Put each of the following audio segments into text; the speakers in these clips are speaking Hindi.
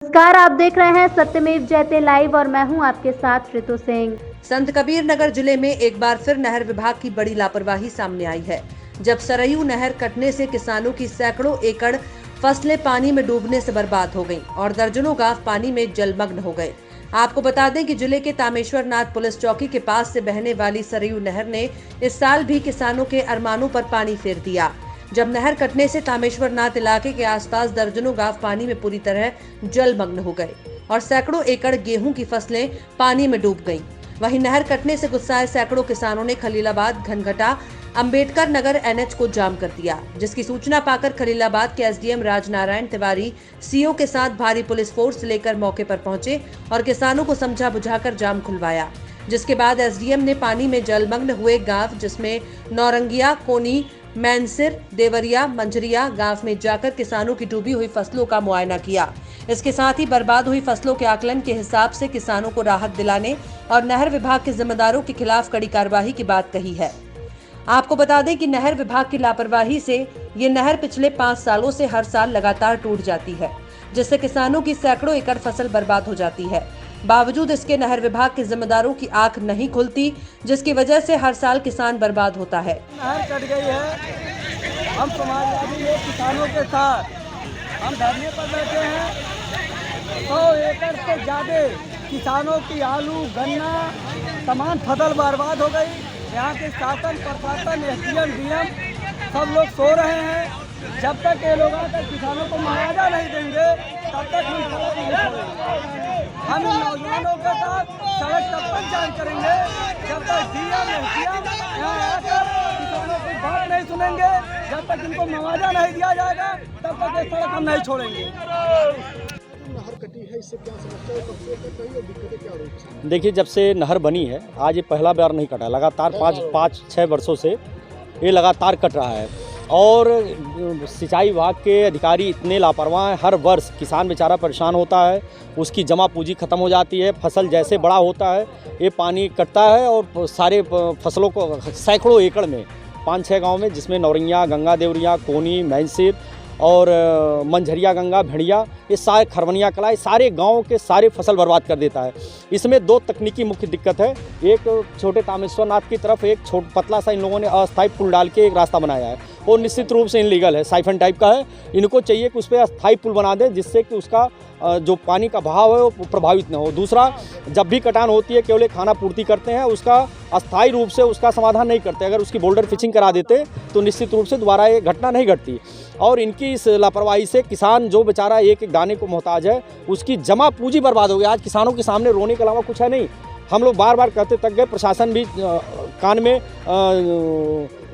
नमस्कार, आप देख रहे हैं सत्यमेव जयते लाइव और मैं हूं आपके साथ ऋतु सिंह। संत कबीर नगर जिले में एक बार फिर नहर विभाग की बड़ी लापरवाही सामने आई है, जब सरयू नहर कटने से किसानों की सैकड़ों एकड़ फसलें पानी में डूबने से बर्बाद हो गईं और दर्जनों गांव पानी में जलमग्न हो गए। आपको बता दें कि जिले के तामेश्वर नाथ पुलिस चौकी के पास से बहने वाली सरयू नहर ने इस साल भी किसानों के अरमानों पर पानी फेर दिया। जब नहर कटने से तामेश्वर नाथ इलाके के आसपास दर्जनों गांव पानी में पूरी तरह जलमग्न हो गए और सैकड़ों एकड़ गेहूं की फसलें पानी में डूब गईं। वहीं नहर कटने से गुस्साए सैकड़ों किसानों ने खलीलाबाद घनघटा अंबेडकर नगर एनएच को जाम कर दिया, जिसकी सूचना पाकर खलीलाबाद के एसडीएम राजनारायण तिवारी सीओ के साथ भारी पुलिस फोर्स लेकर मौके पर पहुंचे और किसानों को समझा बुझाकर जाम खुलवाया। जिसके बाद एसडीएम ने पानी में जलमग्न हुए गांव जिसमें नौरंगिया, कोनी, मैनसिर, देवरिया, मंझरिया गांव में जाकर किसानों की डूबी हुई फसलों का मुआयना किया। इसके साथ ही बर्बाद हुई फसलों के आकलन के हिसाब से किसानों को राहत दिलाने और नहर विभाग के जिम्मेदारों के खिलाफ कड़ी कार्रवाई की बात कही है। आपको बता दें कि नहर विभाग की लापरवाही से ये नहर पिछले 5 सालों से हर साल लगातार टूट जाती है, जिससे किसानों की सैकड़ों एकड़ फसल बर्बाद हो जाती है। बावजूद इसके नहर विभाग के जिम्मेदारों की आंख नहीं खुलती, जिसकी वजह से हर साल किसान बर्बाद होता है। नहर कट गई है, हम समाजवादी लोग किसानों के साथ हम धरने पर बैठे हैं। 100 एकड़ से ज़्यादा किसानों की आलू, गन्ना, तमाम फसल बर्बाद हो गई। यहाँ के शासन, प्रशासन, एसडीएम, डीएम सब लोग सो रहे हैं। जब तक ये लोग आकर किसानों को मुआवजा नहीं देंगे, तब तक हम सड़क नहीं छोड़ेंगे। हम इन नौजवानों के साथ सड़क तब तक जाम करेंगे जब तक डीएम, एसडीएम यहाँ आकर किसानों की बात नहीं सुनेंगे। जब तक इनको मुआवजा नहीं दिया जाएगा, तब तक ये सड़क हम नहीं छोड़ेंगे। नहर कटी है, इससे क्या समस्या है, कब से कट रही है, दिक्कतें क्या हो रही है? देखिए, जब से नहर बनी है, आज ये पहला बार नहीं कटा, लगातार 5-6 वर्षों से ये लगातार कट रहा है। और सिंचाई विभाग के अधिकारी इतने लापरवाह हैं, हर वर्ष किसान बेचारा परेशान होता है, उसकी जमा पूंजी ख़त्म हो जाती है। फसल जैसे बड़ा होता है ये पानी कटता है और सारे फसलों को सैकड़ों एकड़ में 5-6 गांव में, जिसमें नौरंगिया, गंगा देवरिया, कोनी, मैनसिर और मंझरिया, गंगा, भेड़िया, ये सारे खरवनिया कला, ये सारे गाँव के सारे फसल बर्बाद कर देता है। इसमें 2 तकनीकी मुख्य दिक्कत है। एक छोटे तामेश्वर नाथ की तरफ एक पतला सा इन लोगों ने अस्थायी पुल डाल के एक रास्ता बनाया है, वो निश्चित रूप से इनलीगल है, साइफन टाइप का है। इनको चाहिए कि उस पर अस्थायी पुल बना दें, जिससे कि उसका जो पानी का बहाव है वो प्रभावित न हो। दूसरा, जब भी कटान होती है केवल खाना पूर्ति करते हैं, उसका अस्थायी रूप से उसका समाधान नहीं करते। अगर उसकी बोल्डर फिशिंग करा देते तो निश्चित रूप से दोबारा ये घटना नहीं घटती। और इनकी इस लापरवाही से किसान जो बेचारा एक एक दाने को मोहताज है, उसकी जमा पूंजी बर्बाद हो गई। आज किसानों के सामने रोने के अलावा कुछ है नहीं। हम लोग बार बार कहते तक गए, प्रशासन भी कान में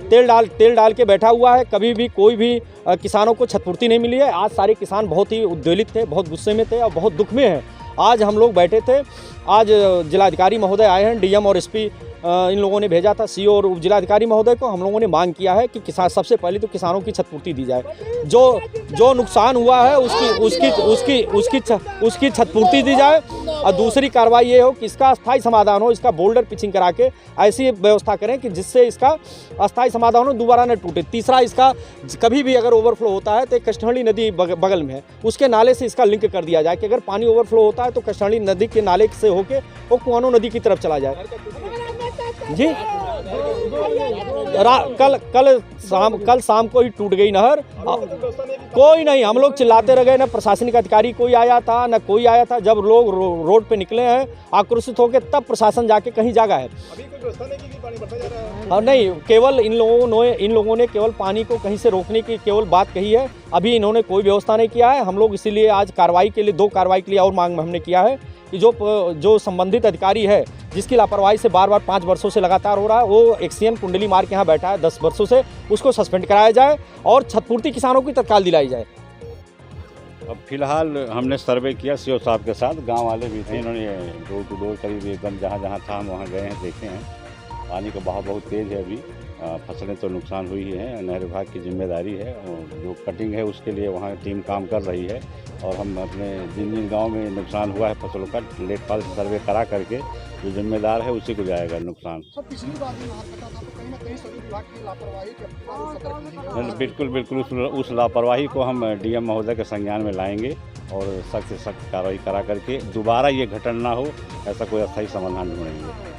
तेल डाल के बैठा हुआ है। कभी भी कोई भी किसानों को क्षतिपूर्ति नहीं मिली है। आज सारे किसान बहुत ही उद्वेलित थे, बहुत गुस्से में थे और बहुत दुख में हैं। आज हम लोग बैठे थे, आज जिलाधिकारी महोदय आए हैं, डीएम और एसपी इन लोगों ने भेजा था, सीओ और उप जिलाधिकारी महोदय को। हम लोगों ने मांग किया है कि किसान सबसे पहले तो किसानों की क्षतिपूर्ति दी जाए। जो नुकसान हुआ है उसकी क्षतिपूर्ति दी जाए। और दूसरी कार्रवाई ये हो कि इसका अस्थायी समाधान हो, इसका बोल्डर पिचिंग करा के ऐसी व्यवस्था करें कि जिससे इसका अस्थायी समाधान हो, दोबारा न टूटे। तीसरा, इसका कभी भी अगर ओवरफ्लो होता है तो कष्टहणी नदी बगल में है, उसके नाले से इसका लिंक कर दिया जाए कि अगर पानी ओवरफ्लो होता है तो कष्टहणी नदी के नाले से होके वो कुआनो नदी की तरफ चला जाए। जी, कल शाम को ही टूट गई नहर। कोई नहीं, हम लोग चिल्लाते रह गए, ना प्रशासनिक अधिकारी कोई आया था, ना कोई आया था। जब लोग रोड पे निकले हैं आक्रोशित होकर, तब प्रशासन जाके कहीं जगह है। अभी कोई व्यवस्था नहीं की, पानी बढ़ता जा रहा है। और नहीं, केवल इन लोगों ने केवल पानी को कहीं से रोकने की केवल बात कही है। अभी इन्होंने कोई व्यवस्था नहीं किया है। हम लोग इसीलिए आज कार्रवाई के लिए 2 कार्रवाई के लिए और मांग हमने किया है कि जो संबंधित अधिकारी है, जिसकी लापरवाही से बार 5 वर्षों से लगातार हो रहा है, वो एक्सीएन कुंडली मार के यहाँ बैठा है 10 वर्षों से, उसको सस्पेंड कराया जाए और क्षतिपूर्ति किसानों की तत्काल दिलाई जाए। अब फिलहाल हमने सर्वे किया सीओ साहब के साथ, गांव वाले भी थे, इन्होंने डोर टू डोर करीब एकदम जहां था हम वहां गए हैं, देखे हैं। पानी का बहाव बहुत तेज़ है अभी। फसलें तो नुकसान हुई है, नहर विभाग की जिम्मेदारी है और जो कटिंग है उसके लिए वहाँ टीम काम कर रही है और हम अपने जिन जिन गाँव में नुकसान हुआ है फसलों का लेखपाल सर्वे करा करके जो जिम्मेदार है उसी को जाएगा नुकसान। सर पिछली बार भी नहर कटा था तो कहीं ना कहीं सभी विभाग की लापरवाही के सतर्क बिल्कुल बिल्कुल उस लापरवाही को हम डीएम महोदय के संज्ञान में लाएंगे और सख्त से सख्त कार्रवाई करा करके दोबारा ये घटना ना हो ऐसा कोई अस्थायी समाधान ढूंढेंगे।